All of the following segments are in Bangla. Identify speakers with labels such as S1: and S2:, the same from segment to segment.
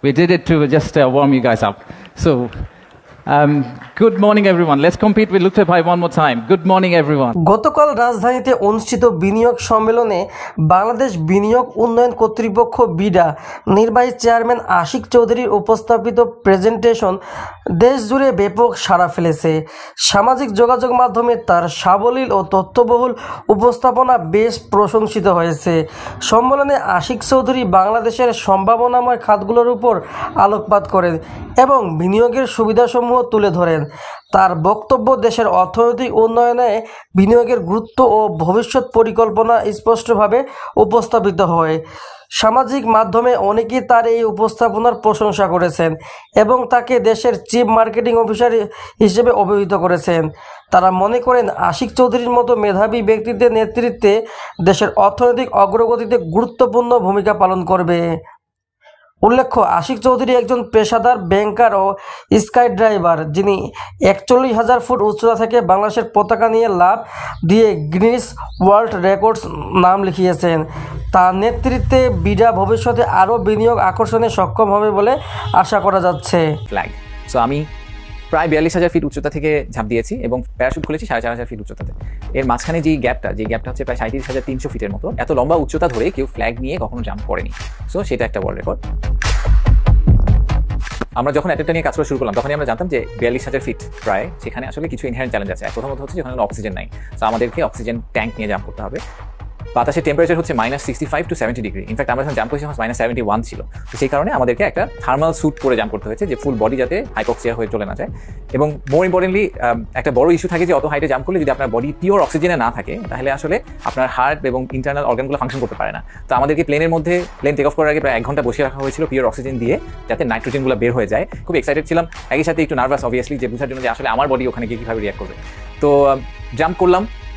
S1: We did it to just warm you guys up. So, good morning everyone. Let's compete with Lutfy Bhai one more time. Good morning everyone.
S2: গতকাল রাজধানীতে অনুষ্ঠিত বিনিয়োগ সম্মেলনে বাংলাদেশ বিনিয়োগ উন্নয়ন কর্তৃপক্ষ বিডা নির্বাহী চেয়ারম্যান আশিক চৌধুরীর উপস্থাপিত প্রেজেন্টেশন দেশজুড়ে ব্যাপক সাড়া ফেলেছে। সামাজিক যোগাযোগ মাধ্যমে তার সাবলীল ও তথ্যবহুল উপস্থাপনা বেশ প্রশংসিত হয়েছে। সম্মেলনে আশিক চৌধুরী বাংলাদেশের সম্ভাবনাময় খাতগুলোর উপর আলোকপাত করেন এবং বিনিয়োগের সুবিধাসমূহ তুলে ধরেন। তার বক্তব্য দেশের অর্থনৈতিক উন্নয়নে বিনিয়োগের গুরুত্ব ও ভবিষ্যৎ পরিকল্পনা স্পষ্টভাবে উপস্থাপিত হয়। সামাজিক মাধ্যমে অনেকেই তার এই উপস্থাপনার প্রশংসা করেছেন এবং তাকে দেশের চিফ মার্কেটিং অফিসার হিসেবে অভিহিত করেছেন। তারা মনে করেন আশিক চৌধুরীর মতো মেধাবী ব্যক্তিত্বের নেতৃত্বে দেশের অর্থনৈতিক অগ্রগতিতে গুরুত্বপূর্ণ ভূমিকা পালন করবে। উল্লেখ্য, আশিক চৌধুরী একজন পেশাদার ব্যাংকার ও স্কাই ড্রাইভার, যিনি ৪১,০০০ ফুট উচ্চতা থেকে বাংলাদেশের পতাকা নিয়ে লাফ দিয়ে গিনেস ওয়ার্ল্ড রেকর্ডস নাম লিখিয়েছেন। তার নেতৃত্বে বিডা ভবিষ্যতে আরও বিনিয়োগ আকর্ষণে সক্ষম হবে বলে আশা করা যাচ্ছে।
S3: ফ্ল্যাগ সো আমি প্রায় ৪২,০০০ ফিট উচ্চতা থেকে ঝাঁপ দিয়েছি এবং প্যারাশুট খুলেছি ৪,৫০০ ফিট উচ্চতাতে। এর মাঝখানে যে গ্যাপটা হচ্ছে প্রায় ৩৭,৩০০ ফিটের মতো। এত লম্বা উচ্চতা ধরে কেউ ফ্ল্যাগ নিয়ে কখনো জাম্প করেনি। সো সেটা একটা ওয়ার্ল্ড রেকর্ড। আমরা যখন অ্যাটেম্পটা নিয়ে কাজ করা শুরু করলাম তখনই আমরা জানতাম যে ৪২,০০০ ফিট প্রায়, সেখানে আসলে কিছু ইনহেরেন্ট চ্যালেঞ্জ আছে। প্রথমত হচ্ছে যেখানে অক্সিজেন নাই, তো আমাদেরকে অক্সিজেন ট্যাঙ্ক নিয়ে জাম্প করতে হবে। বাতাসের টেম্পারেচার হচ্ছে -65 to 70 ডিগ্রি। ইনফ্যাক্ট আমরা যখন জাম্প করেছি -71 ছিল। তো সেই কারণে আমাদেরকে একটা থার্মাল স্যুট পরে জাম্প করতে হয়েছে যে ফুল বডি যাতে হাইপক্সিয়া হয়ে চলে না যায়। এবং মোর ইম্পর্টেন্টলি একটা বড় ইস্যু থাকে যে অত হাইটে জাম্প করলে যদি আপনার বডি পিওর অক্সিজেনে না থাকে তাহলে আসলে আপনার হার্ট এবং ইন্টারনাল অর্গানগুলো ফাংশন করতে পারে না। তো আমাদেরকে প্লেনের মধ্যে প্লেন টেক অফ করার আগে প্রায় ১ ঘন্টা বসে রাখা হয়েছিল পিওর অক্সিজেন দিয়ে, যাতে নাইট্রোজেনগুলো বের হয়ে যায়। খুব এক্সাইটেড ছিলাম, একই সাথে একটু নার্ভাস অবভিয়াসলি, যে বোঝার জন্য যে আসলে আমার বডি ওখানে গিয়ে কীভাবে রিয়াক্ট করবে। তো জাম্প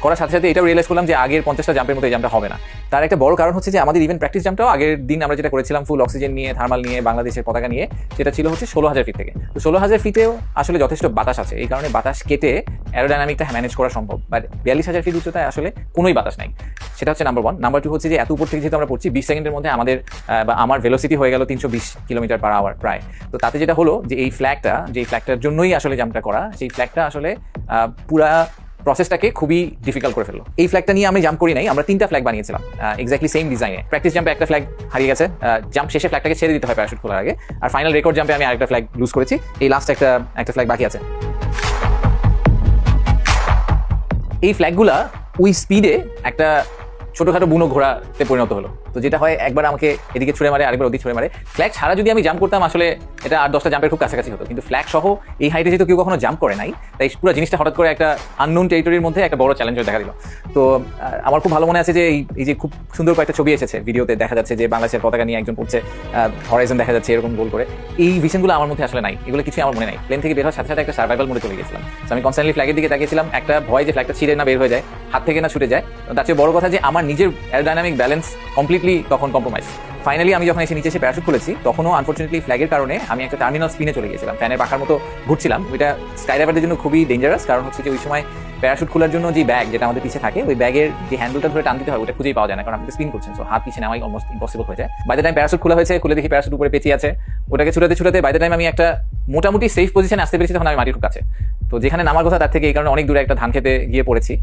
S3: করার সাথে সাথে এটাও রিয়েলাইজ করলাম যে আগের ৫০টা জাম্পের মতো এই জাম্পটা হবে না। তার একটা বড় কারণ হচ্ছে যে আমাদের ইভেন প্র্যাকটিস জাম্পটাও আগের দিন আমরা যেটা করেছিলাম ফুল অক্সিজেন নিয়ে, থার্মাল নিয়ে, বাংলাদেশের পতাকা নিয়ে, সেটা ছিল হচ্ছে ১৬,০০০ ফিট থেকে। তো ১৬,০০০ ফিটেও আসলে যথেষ্ট বাতাস আছে, এই কারণে বাতাস কেটে অ্যারোডাইনামিকটা ম্যানেজ করা সম্ভব। বাট ৪২,০০০ ফিট উচ্চতায় আসলে কোনোই বাতাস নাই। সেটা হচ্ছে নাম্বার ১। নাম্বার ২ হচ্ছে যে এত উপর থেকে যেহেতু আমরা পড়ছি, ২০ সেকেন্ডের মধ্যে আমার ভেলোসিটি হয়ে গেল ৩২০ কিলোমিটার পার আওয়ার প্রায়। তো তাতে যেটা হলো যে এই ফ্ল্যাগটার জন্যই আসলে জাম্পটা করা, সেই ফ্ল্যাগটা আসলে পুরা প্রসেসটাকে খুবই ডিফিকাল্ট করে ফেললো। এই ফ্ল্যাগটা নিয়ে আমি জাম্প করি নাই, আমরা ৩টা ফ্ল্যাগ বানিয়েছিলাম এক্স্যাক্টলি সেম ডিজাইনে। প্র্যাকটিস জাম্পে একটা ফ্ল্যাগ হারিয়ে গেছে, জাম্প শেষে ফ্ল্যাগটাকে ছেড়ে দিতে হয় প্যারাশুট খোলার আগে। আর ফাইনাল রেকর্ড জাম্পে আমি আরেকটা ফ্ল্যাগ লুজ করেছি, এই লাস্ট একটা ফ্ল্যাগ বাকি আছে। এই ফ্ল্যাগগুলা ওই স্পিডে একটা ছোটোখাটো বুনো ঘোড়াতে পরিণত হলো। তো যেটা হয়, একবার আমাকে এদিকে ছুড়ে মারে, আরেকবার ওদিকে ছুড়ে মারে। ফ্ল্যাগ ছাড়া যদি আমি জাম্প করতাম আসলে এটা ৮-১০টা জাম্পের খুব কাছাকাছি হতো, কিন্তু ফ্ল্যাগ সহ এই হাইটে যেহেতু কেউ কখনো জাম্প করে নাই, তাই পুরো জিনিসটা হঠাৎ করে একটা আননোন টেরিটরির মধ্যে একটা বড় চ্যালেঞ্জ দেখা দিল। তো আমার খুব ভালো মনে আছে যে এই যে খুব সুন্দর কয়েকটা ছবি এসেছে ভিডিওতে, দেখা যাচ্ছে যে বাংলাদেশের পতাকা নিয়ে একজন পড়ছে, হরাইজন দেখা যাচ্ছে এরকম গোল করে। এই ভিশনগুলো আমার মধ্যে আসলে নাই, এগুলো কিছুই আমার মনে নাই। প্লেন থেকে বের হওয়ার সাথে সাথে একটা সার্ভাইভাল মোডে চলে গেছিলাম। আমি কনস্ট্যান্টলি ফ্ল্যাগের দিকে তাকিয়েছিলাম, একটা ভয় যে ফ্ল্যাগটা ছিঁড়ে না বের হয়ে যায়, হাত থেকে না ছুটে যায়। তার চেয়ে বড় কথা যে আমার নিজের অ্যারোডাইনামিক ব্যালেন্স কমপ্লিটলি তখন কম্প্রোমাইজ। ফাইনালি আমি যখন নিচে এসে প্যারাশুট খুলেছি, তখনও আনফর্চুনেটলি ফ্ল্যাগের কারণে আমি একটা টার্মিনাল স্পিনে চলে গেছিলাম, ফ্যানের পাখার মতো ঘুরছিলাম। ওইটা স্কাইডাইভারদের জন্য খুবই ডেঞ্জারাস, কারণ হচ্ছে যে ওই সময় প্যারাশুট খোলার জন্য যে ব্যাগ যেটা আমাদের পিছিয়ে থাকে, ওই ব্যাগের যে হ্যান্ডেলটা ধরে টান দিতে হয় ওটা খুঁজেই পাওয়া যায় না, কারণ আপনি স্পিন করছেন। সো হাত পিছিয়ে নেওয়াই অলমোস্ট ইম্পসিবল হয়ে যায়। বাই দ্য টাইম প্যারাশুট খোলা হয়েছে, খুলে দেখি প্যারাশুট উপরে পেঁচিয়ে আছে, ওটাকে ছুটাতে বাই দ্য টাইম আমি একটা মোটামুটি সেফ পজিশনে আসতে পেরেছি, তখন আমি মাটির খুব কাছে। তো যেখানে নামার কথা তার থেকে এই কারণে অনেক দূরে একটা ধান খেতে গিয়ে পড়েছি।